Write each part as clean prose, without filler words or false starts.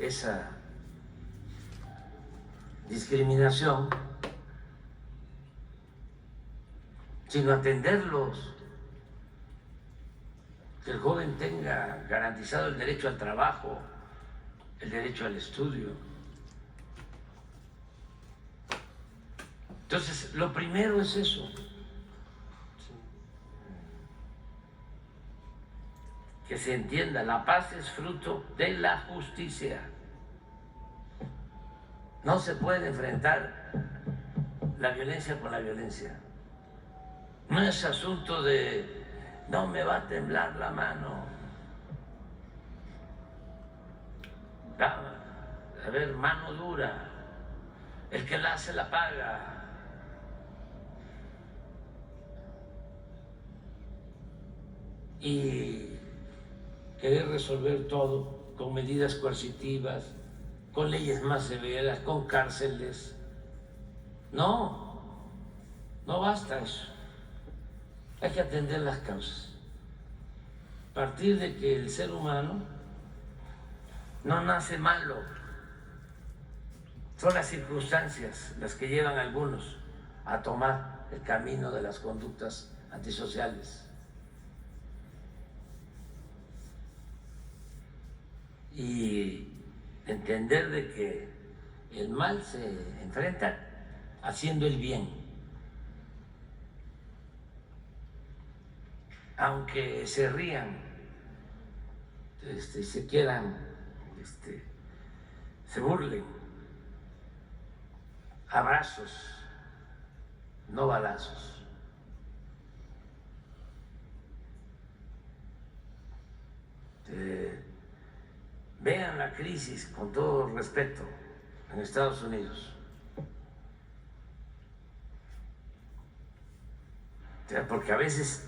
esa discriminación, sino atenderlos, que el joven tenga garantizado el derecho al trabajo, el derecho al estudio. Entonces, lo primero es eso. Que se entienda, la paz es fruto de la justicia. No se puede enfrentar la violencia con la violencia. No es asunto de no me va a temblar la mano. A ver, mano dura. El que la hace la paga. Y querer resolver todo con medidas coercitivas, con leyes más severas, con cárceles. No, no basta eso. Hay que atender las causas. A partir de que el ser humano no nace malo, son las circunstancias las que llevan a algunos a tomar el camino de las conductas antisociales. Y entender de que el mal se enfrenta haciendo el bien. Aunque se rían, se quieran, se burlen, abrazos, no balazos. Vean la crisis, con todo respeto, en Estados Unidos. Porque a veces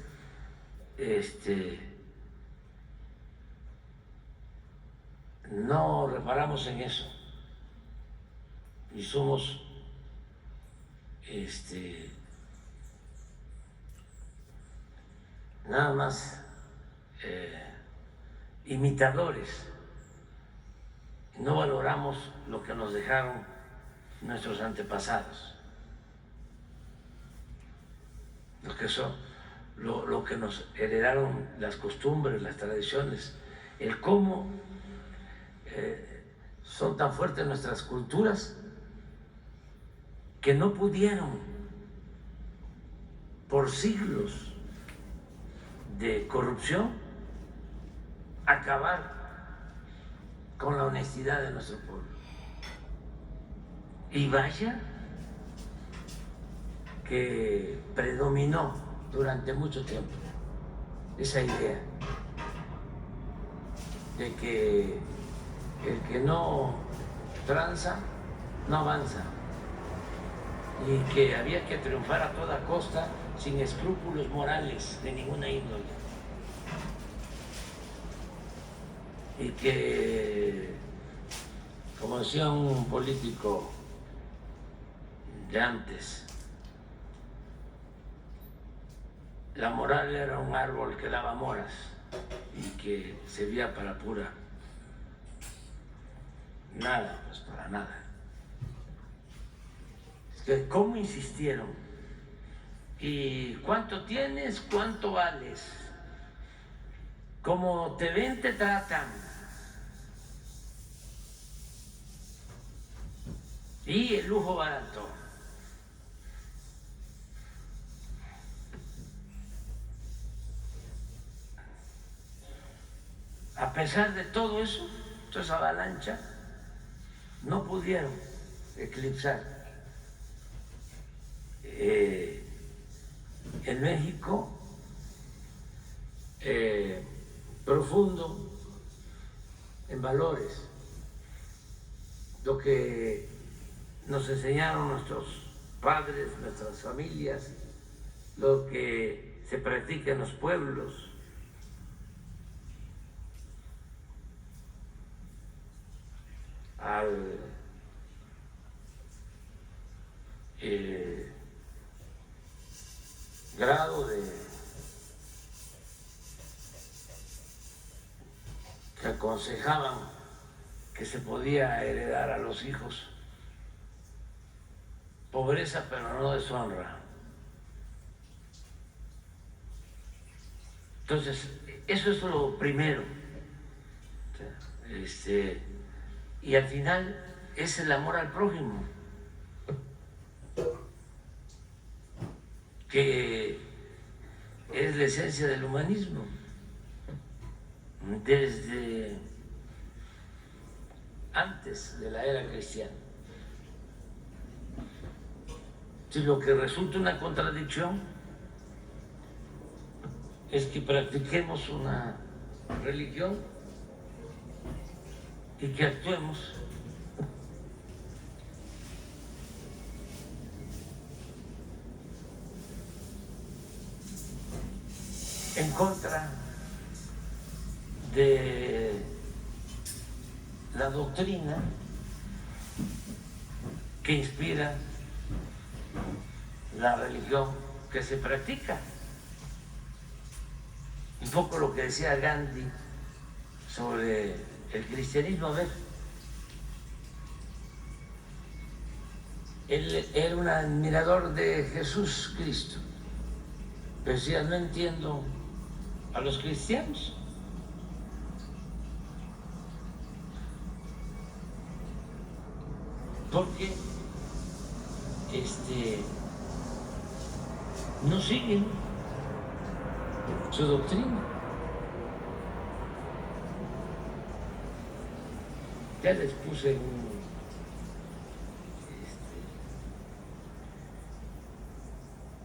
no reparamos en eso y somos nada más imitadores. No valoramos lo que nos dejaron nuestros antepasados, lo que nos heredaron las costumbres, las tradiciones, el cómo son tan fuertes nuestras culturas que no pudieron por siglos de corrupción acabar con la honestidad de nuestro pueblo. Y vaya que predominó durante mucho tiempo esa idea de que el que no tranza no avanza y que había que triunfar a toda costa sin escrúpulos morales de ninguna índole. Y que, como decía un político de antes, la moral era un árbol que daba moras y que servía para pura nada, pues para nada. Es que cómo insistieron, y cuánto tienes, cuánto vales, como te ven, te tratan. Y el lujo barato. A pesar de todo eso, toda esa avalancha, no pudieron eclipsar en México profundo en valores, lo que nos enseñaron nuestros padres, nuestras familias, lo que se practica en los pueblos. Al grado de que aconsejaban que se podía heredar a los hijos pobreza, pero no deshonra. Entonces, eso es lo primero. Y al final es el amor al prójimo, que es la esencia del humanismo. Desde antes de la era cristiana. Si lo que resulta una contradicción es que practiquemos una religión y que actuemos en contra de la doctrina que inspira la religión que se practica. Un poco lo que decía Gandhi sobre el cristianismo. A ver, él era un admirador de Jesús Cristo, pero decía, no entiendo a los cristianos. Porque no siguen su doctrina. Ya les puse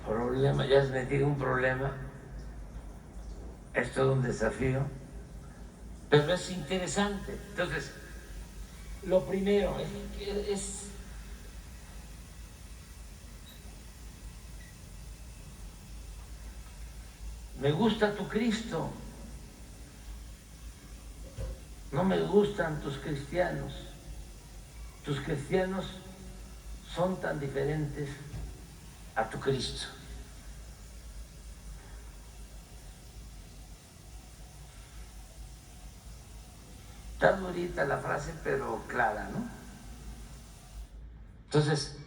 problema, ya les metí un problema. Es todo un desafío, pero es interesante. Entonces, lo primero es me gusta tu Cristo, no me gustan tus cristianos. Tus cristianos son tan diferentes a tu Cristo. Está durita la frase, pero clara, ¿no? Entonces,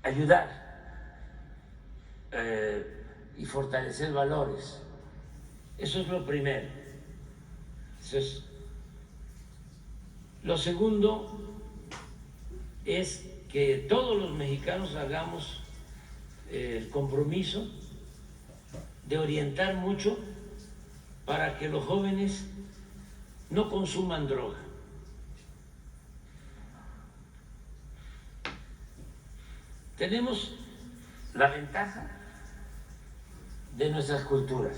ayudar y fortalecer valores. Eso es lo primero. Eso es. Lo segundo es que todos los mexicanos hagamos el compromiso de orientar mucho para que los jóvenes no consuman droga. Tenemos la ventaja de nuestras culturas,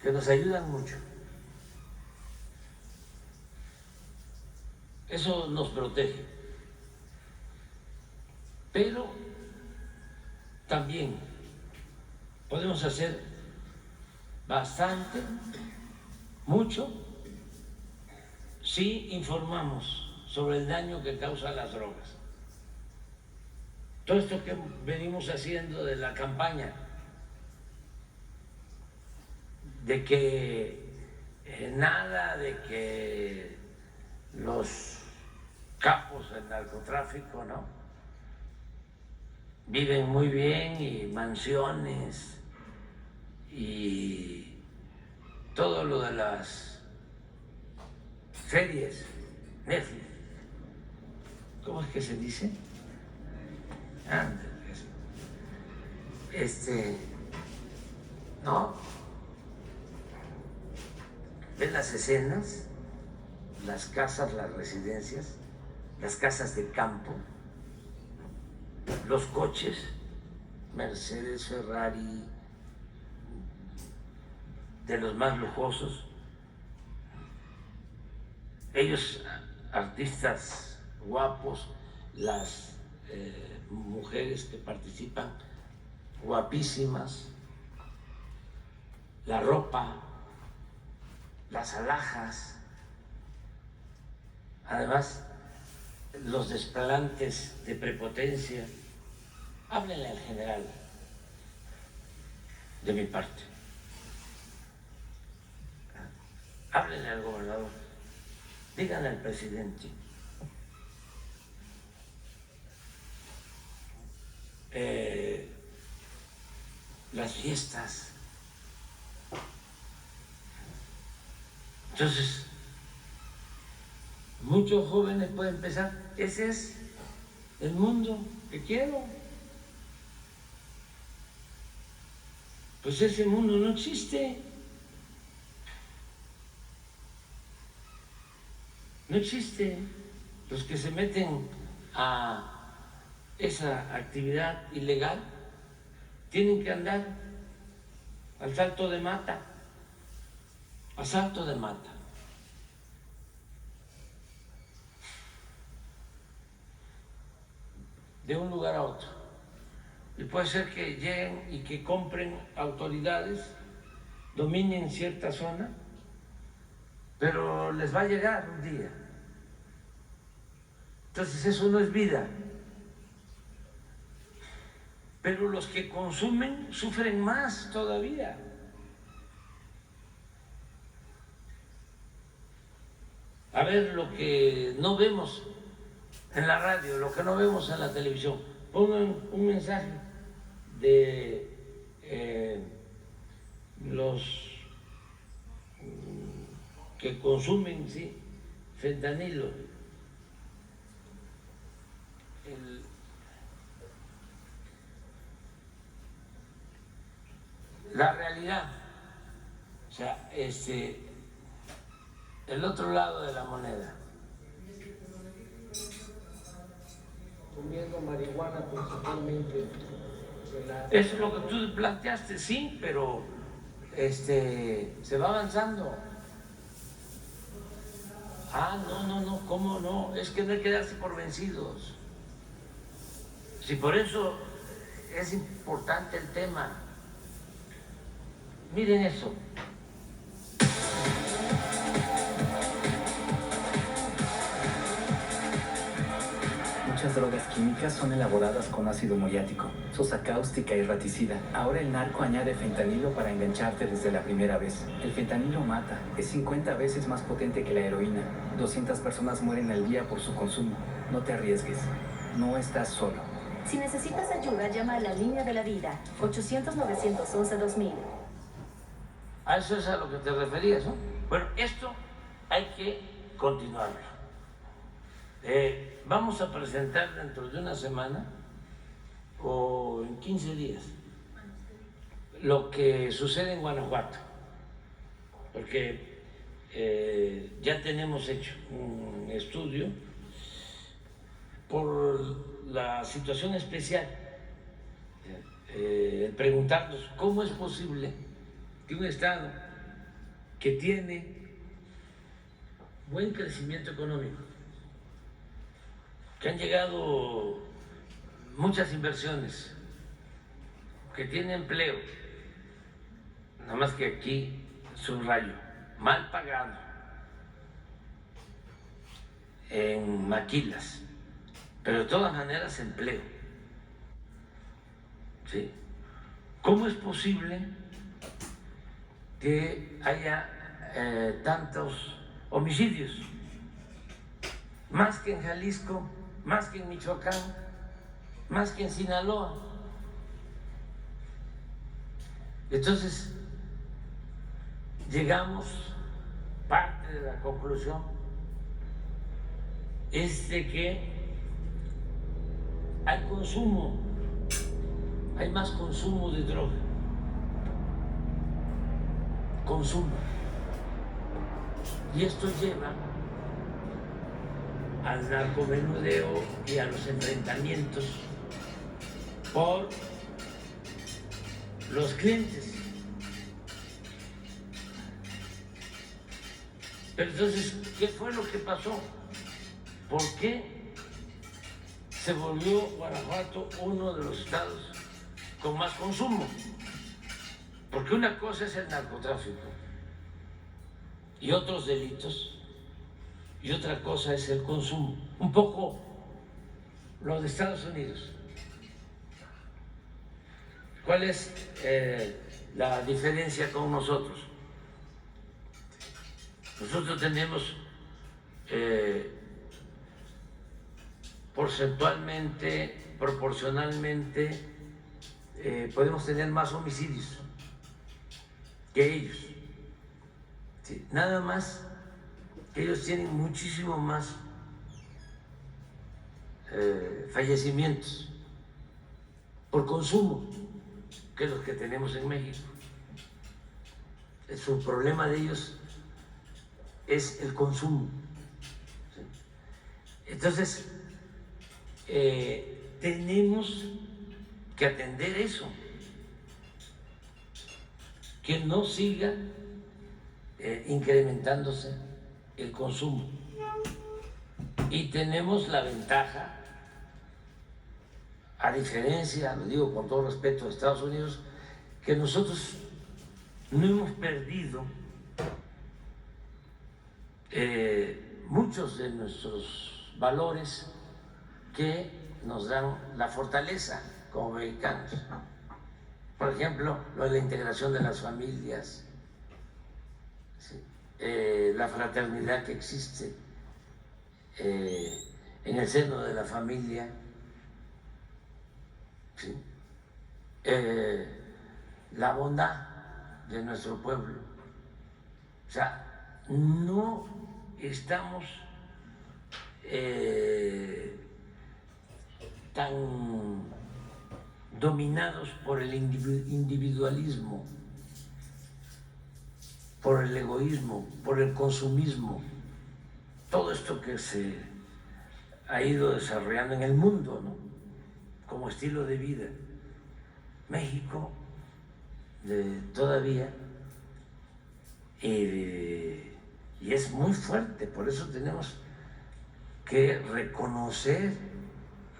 que nos ayudan mucho. Eso nos protege. Pero también podemos hacer bastante, mucho, si informamos sobre el daño que causan las drogas. Todo esto que venimos haciendo de la campaña, de que nada de que los capos del narcotráfico, ¿no?, viven muy bien y mansiones y todo lo de las series, Netflix, ¿cómo es que se dice? ¿No? ¿Ven las escenas? Las casas, las residencias, las casas de campo, los coches, Mercedes, Ferrari, de los más lujosos. Ellos, artistas guapos, las mujeres que participan, guapísimas, la ropa, las alhajas, además los desplantes de prepotencia. Háblenle al general de mi parte, Háblenle al gobernador, díganle al presidente. Las fiestas. Entonces, muchos jóvenes pueden pensar, ese es el mundo que quiero. Pues ese mundo no existe. No existe. Los que se meten a esa actividad ilegal tienen que andar al salto de mata, a salto de mata. De un lugar a otro. Y puede ser que lleguen y que compren autoridades, dominen cierta zona, pero les va a llegar un día. Entonces eso no es vida. Pero los que consumen sufren más todavía. A ver lo que no vemos en la radio, lo que no vemos en la televisión. Pongan un mensaje de los que consumen, sí, fentanilo. La realidad, o sea, el otro lado de la moneda. Comiendo marihuana principalmente. Eso es lo que tú planteaste, sí, pero se va avanzando. No, ¿cómo no? Es que no hay que darse por vencidos. Si por eso es importante el tema. Miren eso. Muchas drogas químicas son elaboradas con ácido muriático, sosa cáustica y raticida. Ahora el narco añade fentanilo para engancharte desde la primera vez. El fentanilo mata, es 50 veces más potente que la heroína. 200 personas mueren al día por su consumo. No te arriesgues, no estás solo. Si necesitas ayuda, llama a la línea de la vida, 800-911-2000. A eso es a lo que te referías, ¿no? Bueno, esto hay que continuarlo. Vamos a presentar dentro de una semana o en 15 días lo que sucede en Guanajuato, porque ya tenemos hecho un estudio por la situación especial, preguntarnos cómo es posible que un estado que tiene buen crecimiento económico, que han llegado muchas inversiones, que tiene empleo, nada más que aquí subrayo, mal pagado, en maquilas, pero de todas maneras empleo. ¿Sí? ¿Cómo es posible que haya tantos homicidios? Más que en Jalisco, más que en Michoacán, más que en Sinaloa. Entonces, llegamos, parte de la conclusión es de que hay consumo, hay más consumo de droga. Consumo. Y esto lleva al narcomenudeo y a los enfrentamientos por los clientes. Pero entonces, ¿qué fue lo que pasó? ¿Por qué se volvió Guanajuato uno de los estados con más consumo? Porque una cosa es el narcotráfico y otros delitos, y otra cosa es el consumo. Un poco lo de Estados Unidos. ¿Cuál es la diferencia con nosotros? Nosotros tenemos porcentualmente, proporcionalmente, podemos tener más homicidios que ellos. Sí, nada más que ellos tienen muchísimo más fallecimientos por consumo que los que tenemos en México. Su problema de ellos es el consumo. Entonces, tenemos que atender eso, que no siga incrementándose el consumo. Y tenemos la ventaja, a diferencia, lo digo con todo respeto, de Estados Unidos, que nosotros no hemos perdido muchos de nuestros valores que nos dan la fortaleza como mexicanos. Por ejemplo, lo de la integración de las familias, ¿sí? La fraternidad que existe en el seno de la familia, ¿sí? La bondad de nuestro pueblo. O sea, no estamos tan dominados por el individualismo, por el egoísmo, por el consumismo, todo esto que se ha ido desarrollando en el mundo, ¿no?, como estilo de vida. México todavía, y es muy fuerte, por eso tenemos que reconocer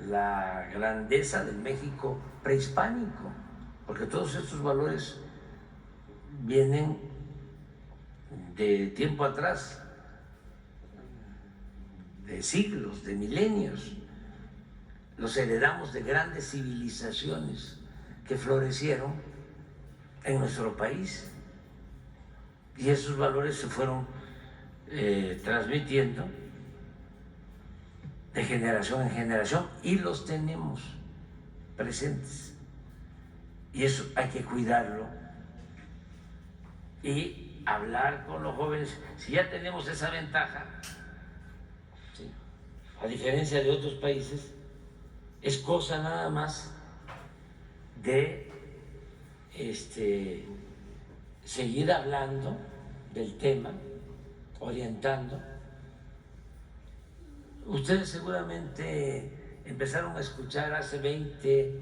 la grandeza del México prehispánico, porque todos estos valores vienen de tiempo atrás, de siglos, de milenios. Los heredamos de grandes civilizaciones que florecieron en nuestro país, y esos valores se fueron transmitiendo de generación en generación y los tenemos presentes, y eso hay que cuidarlo y hablar con los jóvenes. Si ya tenemos esa ventaja, ¿sí?, a diferencia de otros países, es cosa nada más de seguir hablando del tema, orientando. Ustedes seguramente empezaron a escuchar hace 20,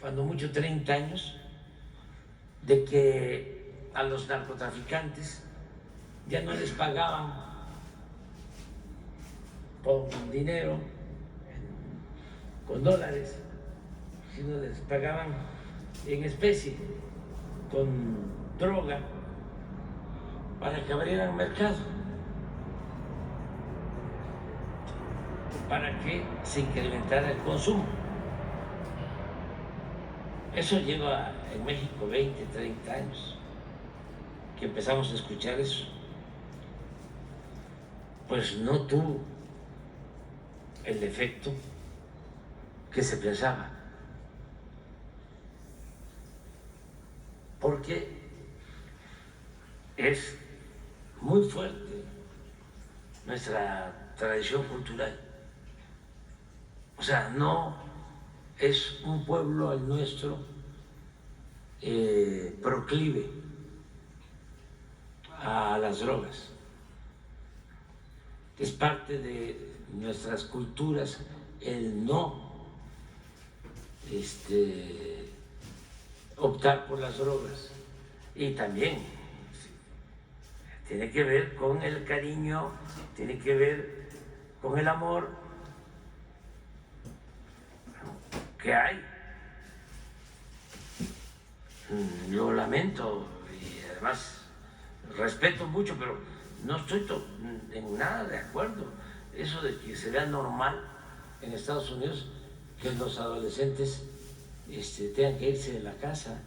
cuando mucho 30 años, de que a los narcotraficantes ya no les pagaban con dinero, con dólares, sino les pagaban en especie, con droga, para que abrieran mercado, para que se incrementara el consumo. Eso lleva en México 20, 30 años que empezamos a escuchar eso. Pues no tuvo el efecto que se pensaba, porque es muy fuerte nuestra tradición cultural. O sea, no es un pueblo el nuestro proclive a las drogas. Es parte de nuestras culturas el no optar por las drogas, y también tiene que ver con el cariño, tiene que ver con el amor que hay. Yo lamento y además respeto mucho, pero no estoy en nada de acuerdo eso de que se vea normal en Estados Unidos que los adolescentes tengan que irse de la casa.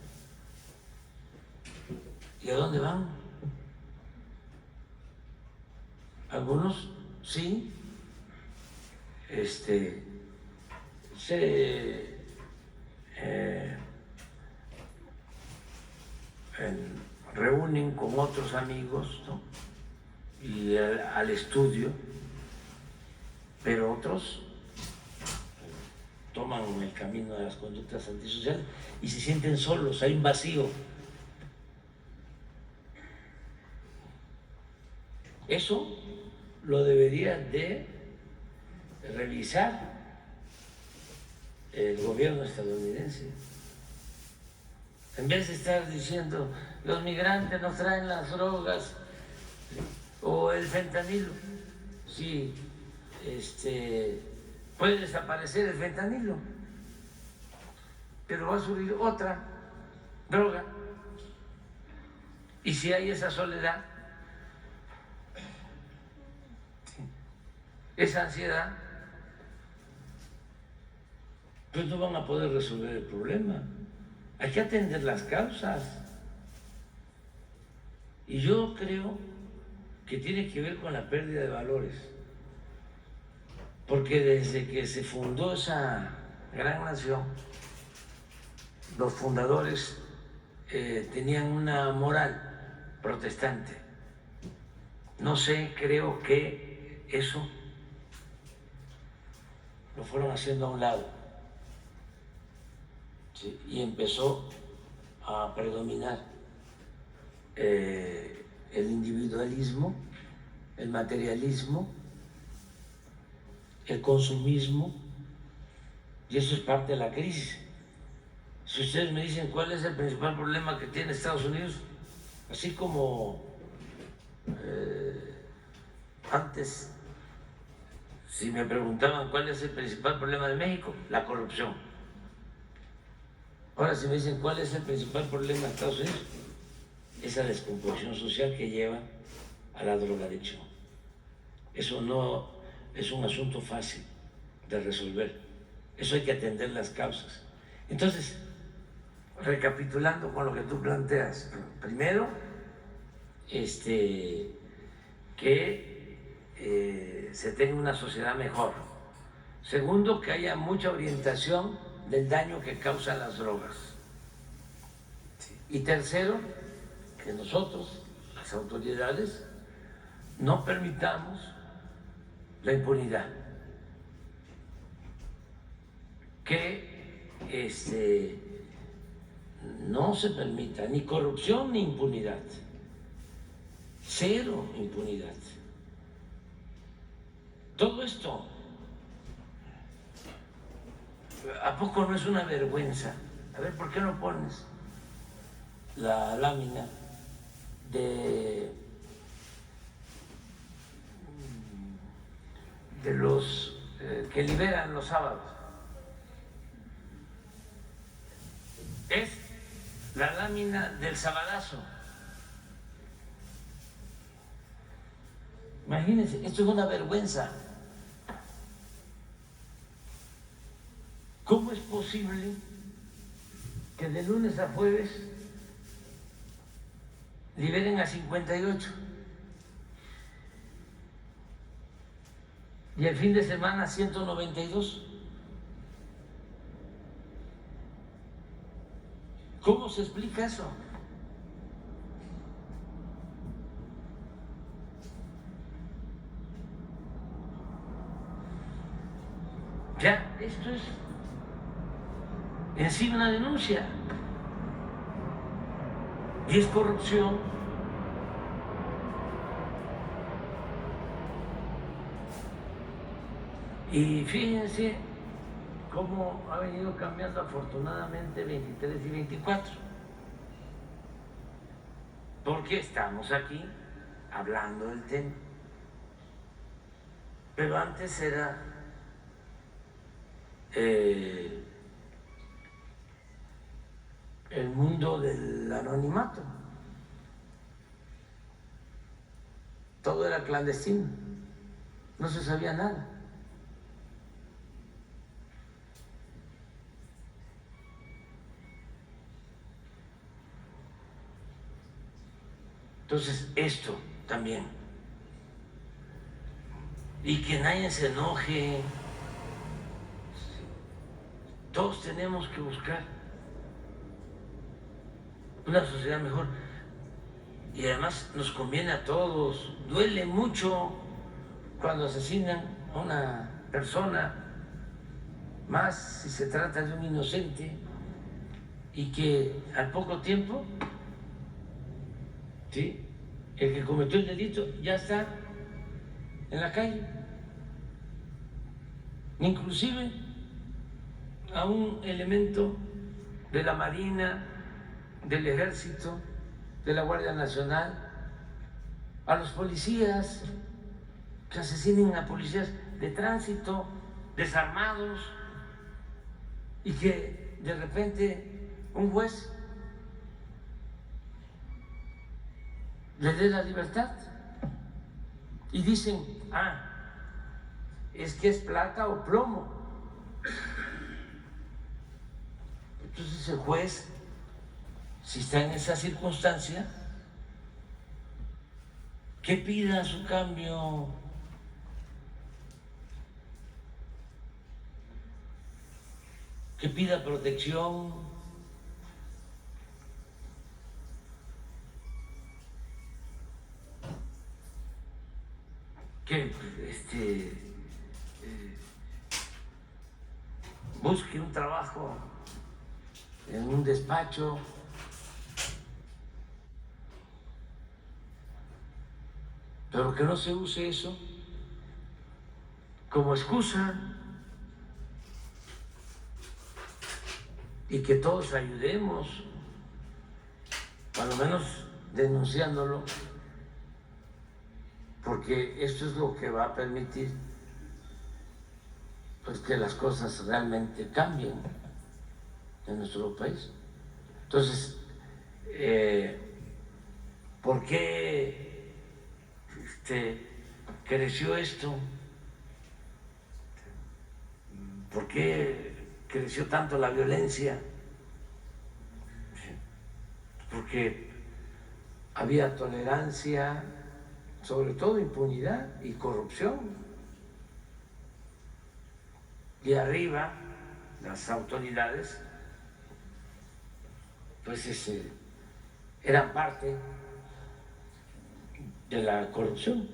¿Y a dónde van? Algunos sí, se reúnen con otros amigos, ¿no? Y al estudio, pero otros toman el camino de las conductas antisociales y se sienten solos, hay un vacío. Eso lo debería de revisar el gobierno estadounidense. En vez de estar diciendo, los migrantes nos traen las drogas o el fentanilo, sí, puede desaparecer el fentanilo, pero va a subir otra droga. Y si hay esa soledad, esa ansiedad, pues no van a poder resolver el problema. Hay que atender las causas. Y yo creo que tiene que ver con la pérdida de valores. Porque desde que se fundó esa gran nación, los fundadores tenían una moral protestante. No sé, creo que eso lo fueron haciendo a un lado, ¿sí? Y empezó a predominar el individualismo, el materialismo, el consumismo, y eso es parte de la crisis. Si ustedes me dicen cuál es el principal problema que tiene Estados Unidos, así como antes, si me preguntaban cuál es el principal problema de México, la corrupción. Ahora, si me dicen cuál es el principal problema de Estados Unidos, esa descomposición social que lleva a la drogadicción. Eso no es un asunto fácil de resolver. Eso hay que atender las causas. Entonces, recapitulando con lo que tú planteas, primero, que se tenga una sociedad mejor. Segundo, que haya mucha orientación del daño que causan las drogas. Y tercero, que nosotros, las autoridades, no permitamos la impunidad. Que no se permita ni corrupción ni impunidad. Cero impunidad. Todo esto, ¿a poco no es una vergüenza? A ver, ¿por qué no pones la lámina de los que liberan los sábados? Es la lámina del sabadazo. Imagínense, esto es una vergüenza. ¿Cómo es posible que de lunes a jueves liberen a 58 y el fin de semana 192? ¿Cómo se explica eso? Ya, esto es en sí una denuncia. Y es corrupción. Y fíjense cómo ha venido cambiando afortunadamente 23 y 24. Porque estamos aquí hablando del tema. Pero antes era el mundo del anonimato. Todo era clandestino, no se sabía nada. Entonces, esto también y que nadie se enoje. Todos tenemos que buscar una sociedad mejor. Y además nos conviene a todos. Duele mucho cuando asesinan a una persona, más si se trata de un inocente, y que al poco tiempo, ¿sí?, el que cometió el delito ya está en la calle. Inclusive a un elemento de la Marina, del Ejército, de la Guardia Nacional, a los policías que asesinen a policías de tránsito, desarmados, y que de repente un juez le dé la libertad. Y dicen, es que es plata o plomo. Entonces el juez, si está en esa circunstancia, que pida su cambio. Que pida protección. Que busque un trabajo en un despacho. Pero que no se use eso como excusa, y que todos ayudemos, a lo menos denunciándolo, porque esto es lo que va a permitir, pues, que las cosas realmente cambien en nuestro país. Entonces, ¿por qué creció esto? ¿Por qué creció tanto la violencia? Porque había tolerancia, sobre todo impunidad y corrupción. Y arriba, las autoridades, pues eran parte de la corrupción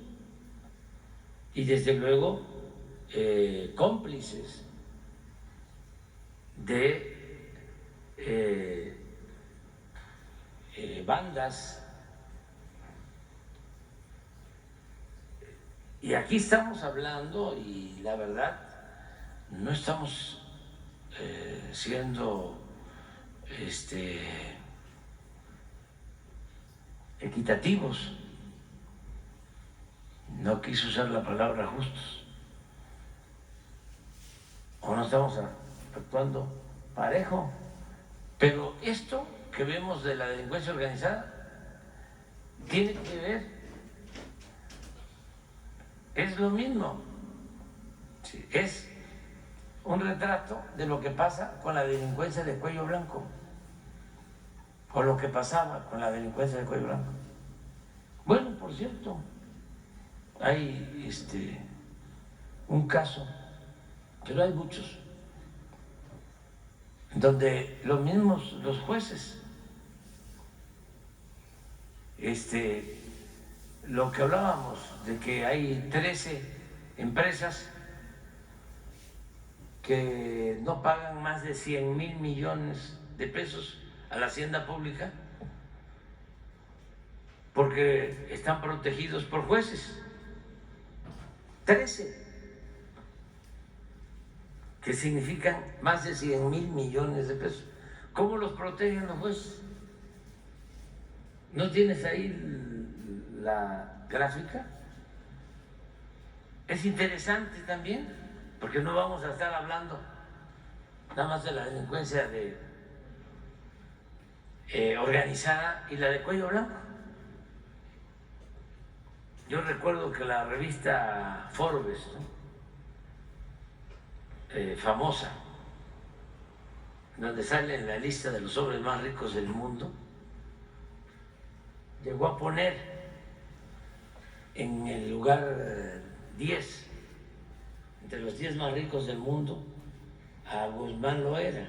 y desde luego cómplices de bandas. Y aquí estamos hablando, y la verdad, no estamos siendo equitativos. No quise usar la palabra justos. O no estamos actuando parejo. Pero esto que vemos de la delincuencia organizada tiene que ver, es lo mismo. Sí, es un retrato de lo que pasa con la delincuencia de cuello blanco, o lo que pasaba con la delincuencia de cuello blanco. Bueno, por cierto, hay un caso, pero hay muchos, donde los mismos, los jueces, lo que hablábamos de que hay 13 empresas que no pagan más de 100,000 millones de pesos a la hacienda pública porque están protegidos por jueces. 13, que significan más de 100,000 millones de pesos. ¿Cómo los protegen los jueces? ¿No tienes ahí la gráfica? Es interesante también, porque no vamos a estar hablando nada más de la delincuencia organizada y la de cuello blanco. Yo recuerdo que la revista Forbes, famosa, donde sale en la lista de los hombres más ricos del mundo, llegó a poner en el lugar 10 entre los 10 más ricos del mundo a Guzmán Loera.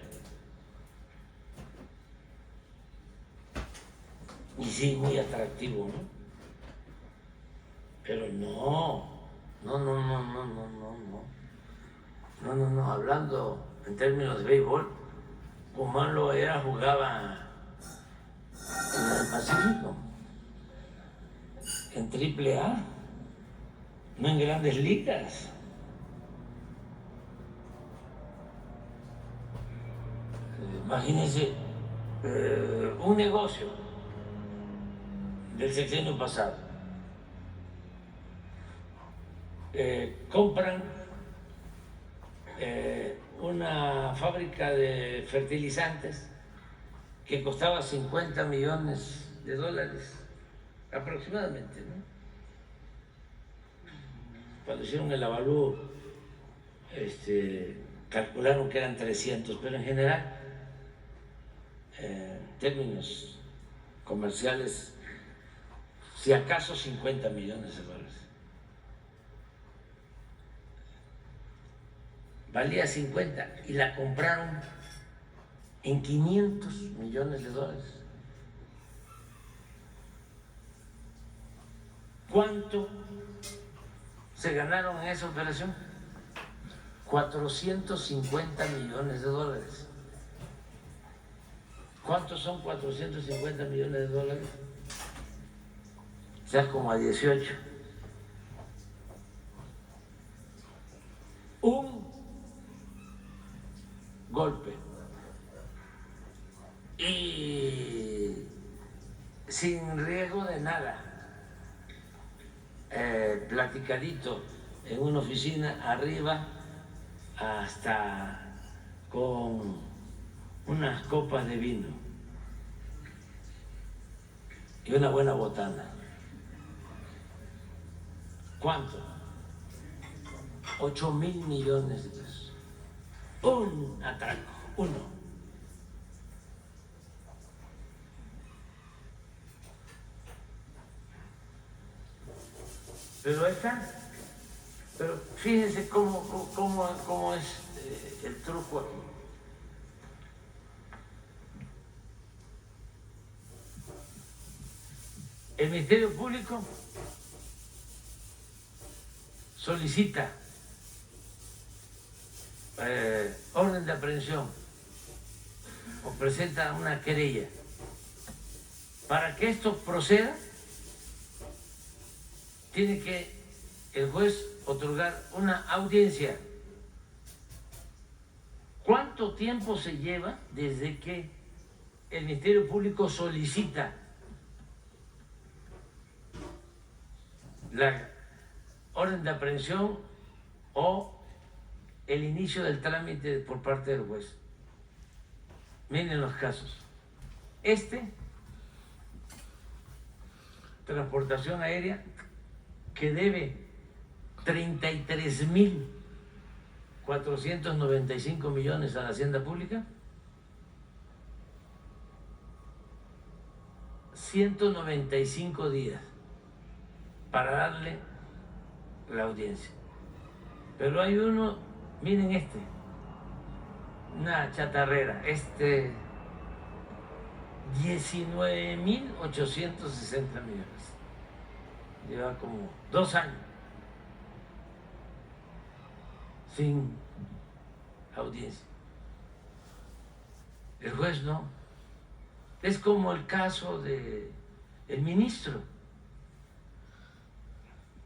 Y sí, muy atractivo, ¿no? Pero no, hablando en términos de béisbol, Guzmán Loera jugaba en el Pacífico, en AAA, no en Grandes Ligas. Imagínense un negocio del sexenio pasado. Compran una fábrica de fertilizantes que costaba $50 millones aproximadamente, ¿no? Cuando hicieron el avalúo, calcularon que eran 300, pero en general, en términos comerciales, si acaso $50 millones. Valía 50 y la compraron en $500 millones. ¿Cuánto se ganaron en esa operación? $450 millones. ¿Cuántos son 450 millones de dólares? O sea, como a 18. Un golpe y sin riesgo de nada, platicadito en una oficina arriba, hasta con unas copas de vino y una buena botana. ¿Cuánto? 8,000 millones de pesos. Un atraco, uno. Pero ahí está. Pero fíjense cómo es el truco aquí. El Ministerio Público solicita orden de aprehensión o presenta una querella. Para que esto proceda, tiene que el juez otorgar una audiencia. ¿Cuánto tiempo se lleva desde que el Ministerio Público solicita la orden de aprehensión o el inicio del trámite por parte del juez? Miren los casos. Transportación aérea, que debe 33,495 millones a la Hacienda Pública, 195 días para darle la audiencia. Pero hay uno, miren una chatarrera, 19,860 millones. Lleva como 2 años sin audiencia. El juez no. Es como el caso del ministro.